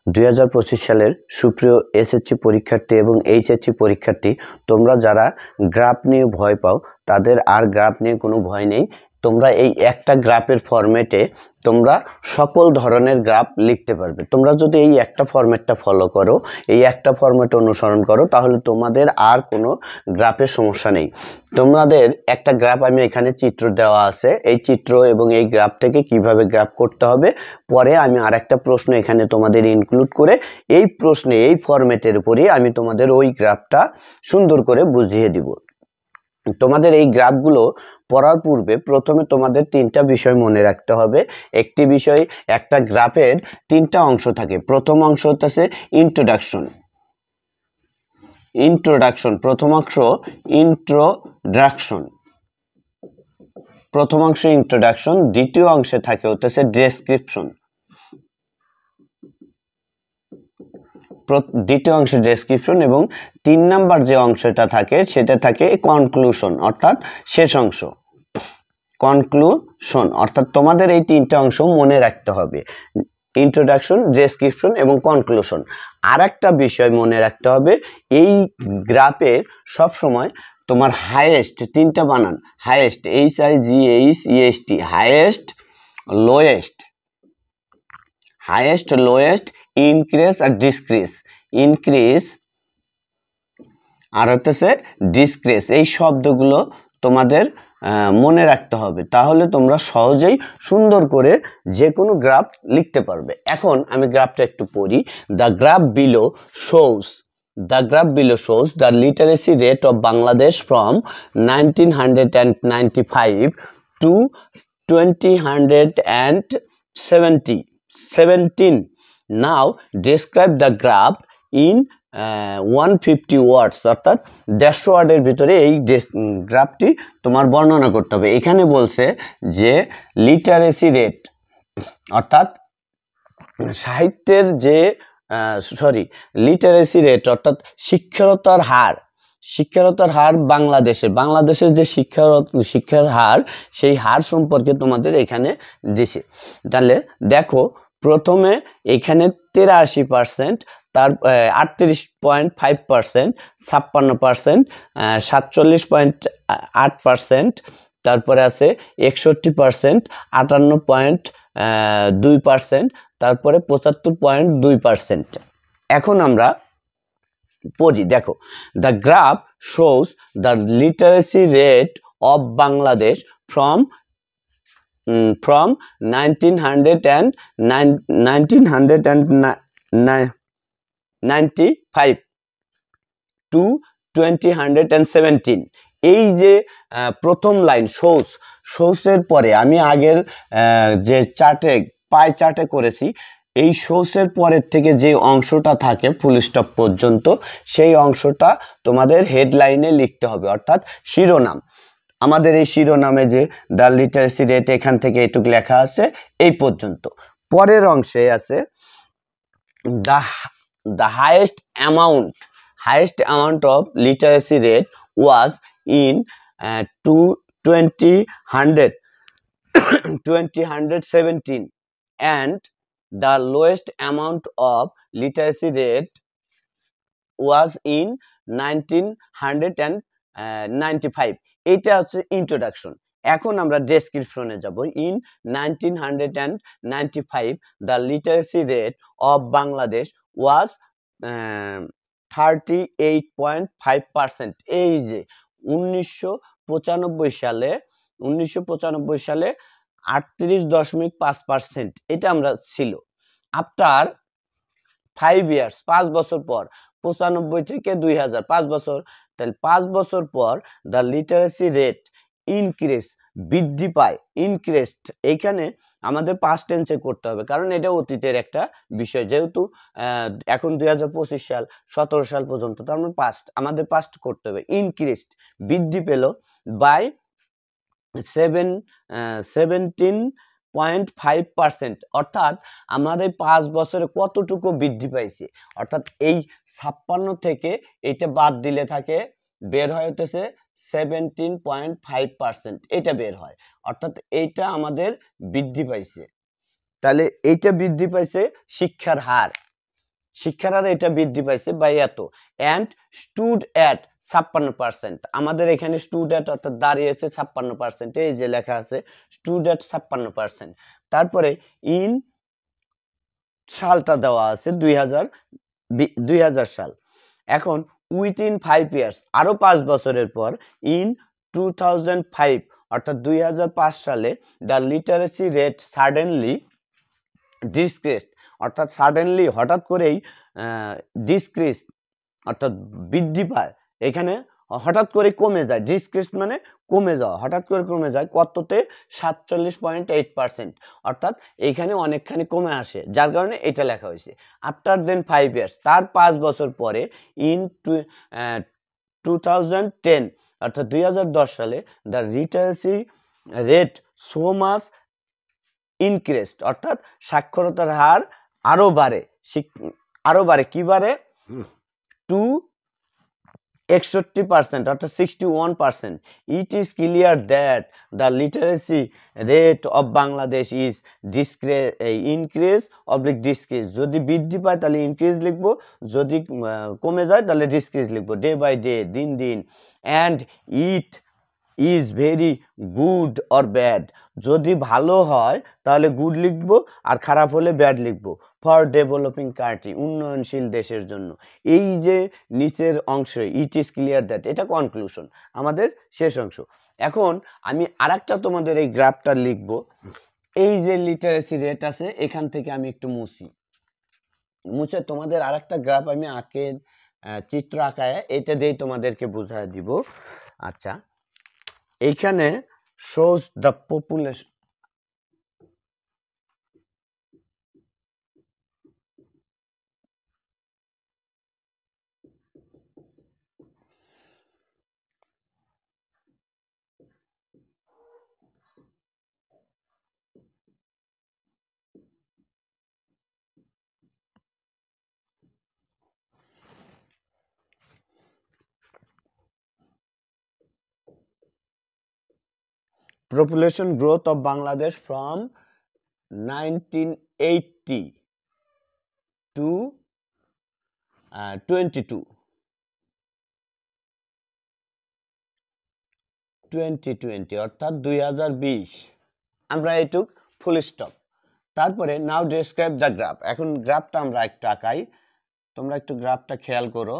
2025 সালের সুপ্রিয় এসএসসি পরীক্ষার্থী এবং এইচএসসি পরীক্ষার্থী, তোমরা যারা গ্রাফ নিয়ে ভয় পাও তাদের আর গ্রাফ নিয়ে কোনো ভয় নেই। তোমরা এই একটা গ্রাফের ফরম্যাটে তোমরা সকল ধরনের গ্রাফ লিখতে পারবে। তোমরা যদি এই একটা ফরম্যাটটা ফলো করো, এই একটা ফরম্যাট অনুসরণ করো, তাহলে তোমাদের আর কোনো গ্রাফের সমস্যা নেই। তোমাদের একটা গ্রাফ আমি এখানে চিত্র দেওয়া আছে, এই চিত্র এবং এই গ্রাফ থেকে কিভাবে গ্রাফ করতে হবে পরে আমি আর একটা প্রশ্ন এখানে তোমাদের ইনক্লুড করে এই প্রশ্নে এই ফরম্যাটের উপরই আমি তোমাদের ওই গ্রাফটা সুন্দর করে বুঝিয়ে দিব। তোমাদের এই গ্রাফগুলো পড়ার পূর্বে প্রথমে তোমাদের তিনটা বিষয় মনে রাখতে হবে। একটি বিষয়, একটা গ্রাফের তিনটা অংশ থাকে। প্রথম অংশ হচ্ছে ইন্ট্রোডাকশন। প্রথম অংশ ইন্ট্রোডাকশন। দ্বিতীয় অংশে থাকে হচ্ছে ডেসক্রিপশন। দ্বিতীয় অংশে ডেসক্রিপশন এবং 3 নাম্বার যে অংশটা থাকে সেটা থাকে কনক্লুশন, অর্থাৎ শেষ অংশ। কনক্লুশন অর্থাৎ তোমাদের এই তিনটা অংশ মনে রাখতে হবে, ইন্ট্রোডাকশন, ডেসক্রিপশন এবং কনক্লুশন। আর একটা বিষয় মনে রাখতে হবে, এই গ্রাফের সব সময় তোমার হাইয়েস্ট, তিনটা বানান, highest, HIGHEST, highest, lowest, increase আর ডিসক্রিজ। ইনক্রিজ আর হচ্ছে ডিসক্রিজ, এই শব্দগুলো তোমাদের মনে রাখতে হবে, তাহলে তোমরা সহজেই সুন্দর করে যে কোনো গ্রাফ লিখতে পারবে। এখন আমি গ্রাফটা একটু পড়ি। The graph below shows the literacy rate of Bangladesh from 1995 to 2017. Now describe the graph in 150 words, অর্থাৎ 150 ওয়ার্ডের ভিতরে এই গ্রাফটি তোমার বর্ণনা করতে হবে। এখানে বলছে যে লিটারেসি রেট, অর্থাৎ সাহিত্যের যে লিটারেসি রেট অর্থাৎ শিক্ষারতার হার বাংলাদেশের যে শিক্ষার হার, সেই হার সম্পর্কে তোমাদের এখানে দিছে। তাহলে দেখো, প্রথমে এখানে 83%, তার 38.5%, 56%, 47.8%, তারপরে আছে 61%, 58.2%, তারপরে 75.2%। এখন আমরা পড়ি, দেখো, the graph shows the literacy rate of Bangladesh from 1995 to 2017। এই যে প্রথম লাইন শোজের পরে আমি আগের যে পাই চার্টে করেছি, এই শোজের পরের থেকে যে অংশটা থাকে ফুল স্টপ পর্যন্ত, সেই অংশটা তোমাদের হেডলাইনে লিখতে হবে, অর্থাৎ শিরোনাম। আমাদের এই শিরোনামে যে দ্য লিটারেসি রেট, এখান থেকে এটুকু লেখা আছে এই পর্যন্ত। পরের অংশে আছে the highest amount of literacy rate was in 2017 and the lowest amount of literacy rate was in 1995। এটা হচ্ছে ইন্ট্রোডাকশন। এখন আমরা ডেসক্রিপশনে যাব। In 1995 the literacy rate of Bangladesh was 38.5%। এই যে 1995 সালে 38.5%, এটা আমরা ছিল। আফটার 5 ইয়ার্স, 5 বছর পর, 95 থেকে 2000, 5 বছর, তাহলে 5 বছর পর দ্য লিটারেসি রেট ইনক্রিজ, বৃদ্ধি পায়। ইনক্রিজড এইখানে আমাদের পাস্ট টেন্সে করতে হবে, কারণ এটা অতীতের একটা বিষয়, যেহেতু এখন 2025 সাল, 17 সাল পর্যন্ত, তার মানে আমাদের পাস্ট করতে হবে। ইনক্রিজড বৃদ্ধি পেল বাই 17.5%, অর্থাৎ আমাদের 5 বছরে কতটুকু বৃদ্ধি পাইছে, অর্থাৎ এই 56 থেকে এটা বাদ দিলে থাকে বের হয় হতেছে 17.5%, এটা বের হয়, অর্থাৎ এইটা আমাদের বৃদ্ধি পাইছে। তাহলে এইটা বৃদ্ধি পাইছে শিক্ষার হার। শিক্ষার হার এটা বৃদ্ধি পাইছে বাই এত, অ্যান্ড স্টুড অ্যাট 56%। আমাদের এখানে স্টুড অ্যাট অর্থাৎ দাঁড়িয়েছে 56%, এই যে লেখা আছে স্টুড অ্যাট 56%। তারপরে ইন সালটা দেওয়া আছে 2000 সাল। এখন উইথিন 5 ইয়ার্স, আরো 5 বছরের পর, ইন 2005 অর্থাৎ 2005 সালে দ্য লিটারেসি রেট সাডেনলি ডিসক্রিজ, অর্থাৎ সাডেনলি হঠাৎ করেই ডিসক্রিজ অর্থাৎ বৃদ্ধি পায়, এখানে হঠাৎ করে কমে যায়, ডিসক্রিজ মানে কমে যাওয়া, হঠাৎ করে কমে যায় কততে 47.8%, অর্থাৎ এইখানে অনেকখানি কমে আসে, যার কারণে এটা লেখা হয়েছে। আফটার দেন 5 ইয়ার্স, তার 5 বছর পরে, ইন 2010 অর্থাৎ 2010 সালে the literacy rate so much increased, অর্থাৎ সাক্ষরতার হার আরো বাড়ে, কি বাড়ে, টু 61% অর্থাৎ 61%। ইট is clear that the literacy rate of Bangladesh is increase oblique ডিসক্রিজ, যদি বৃদ্ধি পায় তাহলে ইনক্রিজ লিখবো, যদি কমে যায় তাহলে ডিসক্রিজ লিখবো, ডে বাই ডে, দিন দিন। And it is very good or bad, যদি ভালো হয় তাহলে গুড লিখবো, আর খারাপ হলে ব্যাড লিখবো, ফর ডেভেলপিং কান্ট্রি, উন্নয়নশীল দেশের জন্য। এই যে নিচের অংশে ইট ইজ ক্লিয়ার দ্যাট, এটা কনক্লুশন, আমাদের শেষ অংশ। এখন আমি আরেকটা তোমাদের এই গ্রাফটা লিখবো, এই যে লিটারেসি রেট আছে এখান থেকে আমি একটু মুছে তোমাদের আরেকটা গ্রাফ আমি চিত্র আঁকায় এটা দিয়েই তোমাদেরকে বুঝায় দিব। আচ্ছা, এইখানে shows the population, population growth of Bangladesh from 1980 to 2020 অর্থাৎ 2020, আমরা এইটুক ফুল স্টপ। তারপরে নাও ডেসক্রাইব দ্য গ্রাফ, এখন গ্রাফটা আমরা একটু আঁকাই, তোমরা একটু গ্রাফটা খেয়াল করো।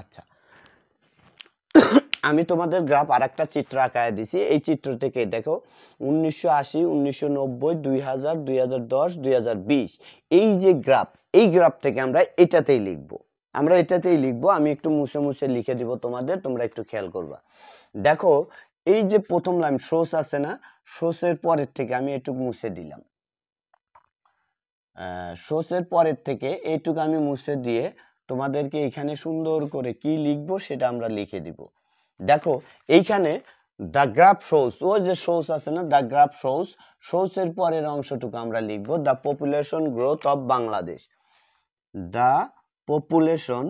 আচ্ছা, আমি তোমাদের গ্রাফ আরেকটা চিত্র আঁকায় দিছি, এই চিত্র থেকে দেখো 1980, 1990, 2000, 2010, 2020, এই যে গ্রাফ, এই গ্রাফ থেকে আমরা এটাতেই লিখবো, আমি একটু মুছে মুছে লিখে দিব তোমাদের, তোমরা একটু খেয়াল করবা। দেখো এই যে প্রথম লাইন সোর্স আছে না, সোর্সের পরের থেকে আমি একটু মুছে দিলাম, সোর্সের পরের থেকে এইটুকু আমি মুছে দিয়ে তোমাদেরকে এখানে সুন্দর করে কি লিখবো সেটা আমরা লিখে দিব। দেখো এইখানে দ্য গ্রাফ শোস, ও যে শোস আছে না, দ্য গ্রাফ শোস, শোসের পরের অংশটুকু আমরা লিখবো the population growth of Bangladesh. The population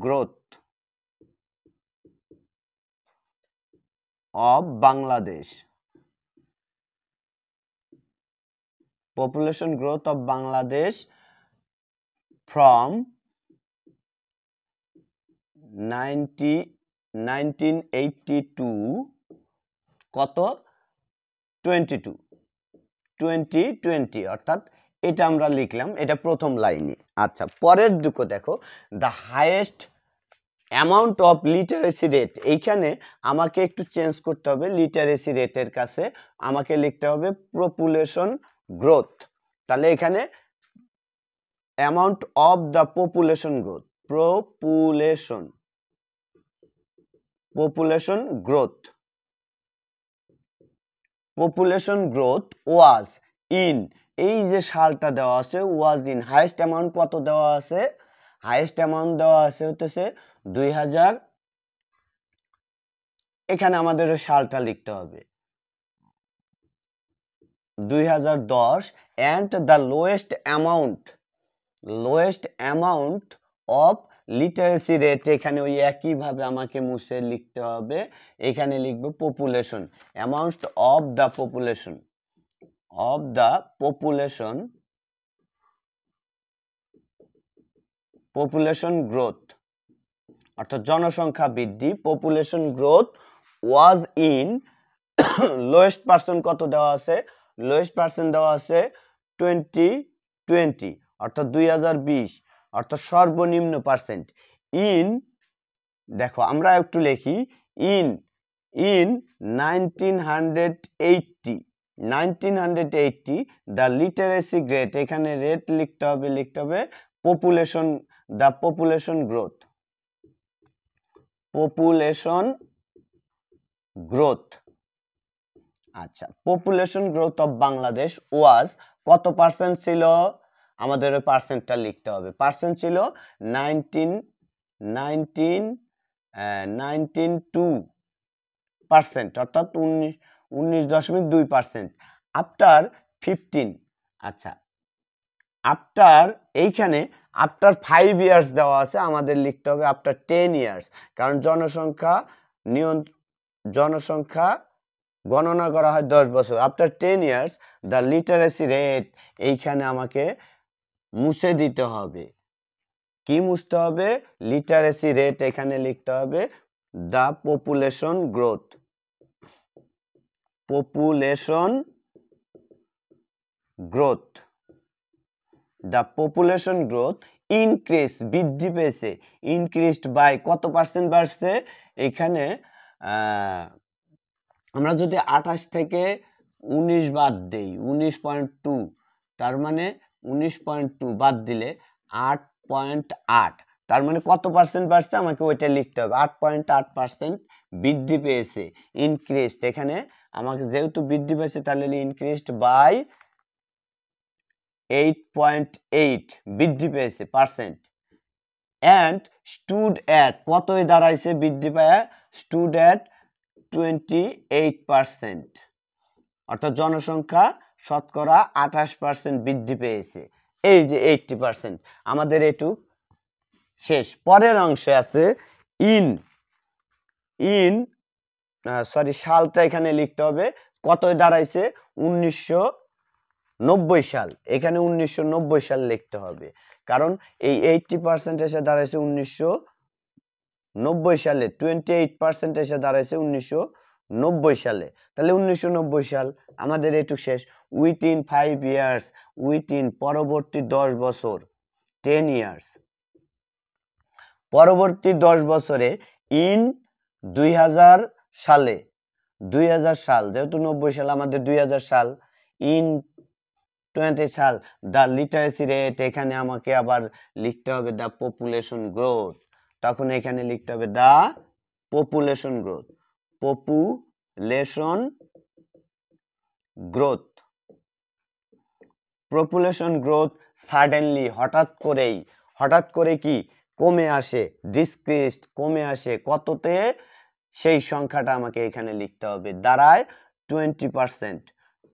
growth of Bangladesh. Population growth of Bangladesh from 1982 কত 2020 অর্থাৎ এটা আমরা লিখলাম, এটা প্রথম লাইনে। আচ্ছা, পরের দুটো দেখো, the highest amount of literacy rate, এইখানে আমাকে একটু চেঞ্জ করতে হবে, লিটারেসি রেটের কাছে আমাকে লিখতে হবে পপুলেশন গ্রোথ। তাহলে এখানে amount of the population growth, population growth was in, এই যে সালটা দেওয়া আছে ওয়াজ ইন, হাইয়েস্ট অ্যামাউন্ট কত দেওয়া আছে, হাইয়েস্ট অ্যামাউন্ট দেওয়া আছে হতেছে 2000, এখানে আমাদের ওই সালটা লিখতে হবে 2010, and the lowest amount of literacy rate, এখানে ওই একইভাবে আমাকে মুছে লিখতে হবে, এখানে লিখবো population, amount of the population growth, অর্থাৎ জনসংখ্যা বৃদ্ধি, population growth was in, lowest percent কত দেওয়া আছে, লোয়েস্ট পার্সেন্ট দেওয়া আছে 2020 অর্থাৎ 2020, অর্থাৎ সর্বনিম্ন পার্সেন্ট ইন, দেখো আমরা একটু লিখি ইন 1980 দ্য লিটারেসি রেট, এখানে রেট লিখতে হবে পপুলেশন, দ্য পপুলেশন গ্রোথ। আচ্ছা, পপুলেশন গ্রোথ অফ বাংলাদেশ ওয়াজ, কত পার্সেন্ট ছিল, আমাদের ওই পার্সেন্টটা লিখতে হবে, পার্সেন্ট ছিল 19.2%, অর্থাৎ 19.2%। আফটার 15, আচ্ছা আফটার, এইখানে আফটার 5 ইয়ার্স দেওয়া আছে, আমাদের লিখতে হবে আফটার 10 ইয়ার্স, কারণ জনসংখ্যা গণনা করা হয় 10 বছর। After 10 years the literacy rate, এইখানে আমাকে মুছে দিতে হবে, কি মুছতে হবে, লিটারেসি রেট, এখানে লিখতে হবে the population growth the population growth increase, বৃদ্ধি পেয়েছে, ইনক্রিজড বাই কত পার্সেন্ট বাড়ছে, এখানে আমরা যদি 28 থেকে 19 বাদ দেই, 19.2, তার মানে 19.2 বাদ দিলে 8.8, তার মানে কত পার্সেন্ট বাড়ছে, আমাকে ওইটা লিখতে হবে, 8.8% বৃদ্ধি পেয়েছে, ইনক্রিজড, এখানে আমাকে যেহেতু বৃদ্ধি পেয়েছে তাহলে ইনক্রিজড বাই 8.8 বৃদ্ধি পেয়েছে পার্সেন্ট, অ্যান্ড স্টুড অ্যাট, কতই দাঁড়াইছে বৃদ্ধি পায়, স্টুড অ্যাট 28%, অর্থাৎ জনসংখ্যা শতকরা 28% বৃদ্ধি পেয়েছে, এই যে 80%, আমাদের এটু শেষ। পরের অংশে আছে সালটা এখানে লিখতে হবে, কতই দাঁড়াইছে 1990 সাল, এখানে 1990 সাল লিখতে হবে, কারণ এই 80% এসে দাঁড়াইছে 1990 সালে, 28% এসে দাঁড়াইছে 1990 সালে, তাহলে 1990 সাল আমাদের এটুক শেষ। উইথিন 5 ইয়ার্স, উইথিন পরবর্তী 10 বছর, 10 ইয়ার্স, পরবর্তী 10 বছরে, ইন 2000 সালে, 2000 সাল, যেহেতু 90 সাল আমাদের 2000 সাল, ইন 20 সাল দ্য লিটারেসি রেট, এখানে আমাকে আবার লিখতে হবে দ্য পপুলেশন গ্রোথ, তখন এখানে লিখতে হবে the population growth, population growth suddenly হঠাৎ করে কি কমে আসে, ডিসক্রিজড কমে আসে কততে, সেই সংখ্যাটা আমাকে এখানে লিখতে হবে, দাঁড়ায় 20%,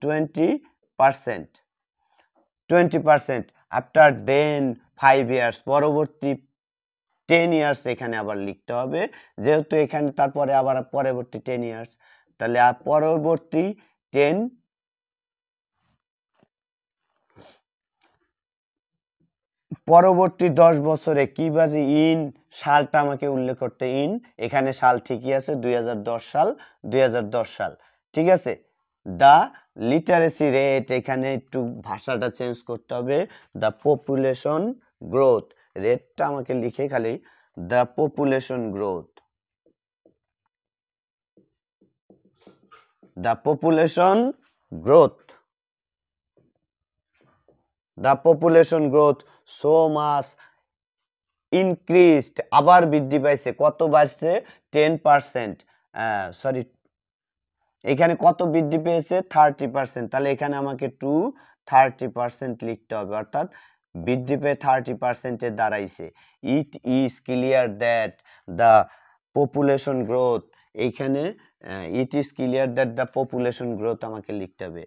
20% আফটার দেন 5 ইয়ার্স, পরবর্তী 10 ইয়ার্স এখানে আবার লিখতে হবে, যেহেতু এখানে তারপরে আবার পরবর্তী 10 ইয়ার্স, তাহলে পরবর্তী 10 বছরে কিভাবে ইন সালটা আমাকে উল্লেখ করতে, ইন এখানে সাল ঠিকই আছে 2010 সাল, ঠিক আছে। দা লিটারেসি রেট, এখানে একটু ভাষাটা চেঞ্জ করতে হবে, দা পপুলেশন গ্রোথ, রেটটা আমাকে লিখে খালি the population growth, the population growth so much increased, আবার বৃদ্ধি পাইছে, কত বাড়ছে 10%, সরি এখানে কত বৃদ্ধি পেয়েছে 30%, তাহলে এখানে আমাকে 30% লিখতে হবে, অর্থাৎ বৃদ্ধি পেয়ে 30% দাঁড়াইছে। It is clear that the population growth, এইখানে it is clear that the population growth আমাকে লিখতে হবে,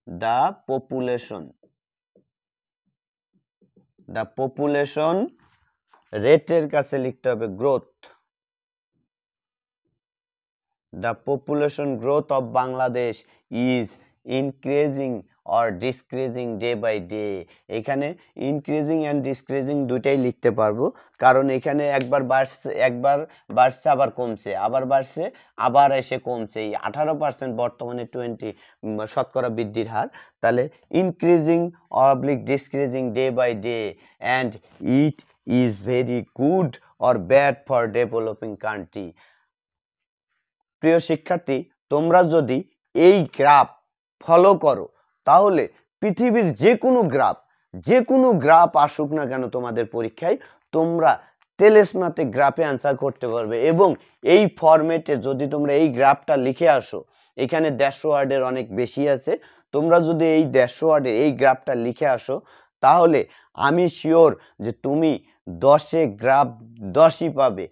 দ্য পপুলেশন রেটের কাছে লিখতে হবে growth, the population growth of Bangladesh is increasing or decreasing day by day, এখানে increasing and decreasing দুটাই লিখতে পারবো, কারণ এখানে একবার বাড়ছে আবার কমছে, আবার বাড়ছে আবার এসে কমছে, এই 18% বর্তমানে 20% বৃদ্ধির হার, তাহলে increasing or decreasing day by day and it is very good or bad for developing country। প্রিয় শিক্ষার্থী, তোমরা যদি এই গ্রাফ ফলো করো তাহলে পৃথিবীর যে কোনো গ্রাফ আসুক না কেন তোমাদের পরীক্ষায়, তোমরা তেলেসমাতে গ্রাফে অ্যান্সার করতে পারবে। এবং এই ফরম্যাটে যদি তোমরা এই গ্রাফটা লিখে আসো, এখানে 150 ওয়ার্ডের অনেক বেশি আছে, তোমরা যদি এই 150 ওয়ার্ডের এই গ্রাফটা লিখে আসো তাহলে আমি শিওর যে তুমি 10-এ গ্রাফ 10ই পাবে,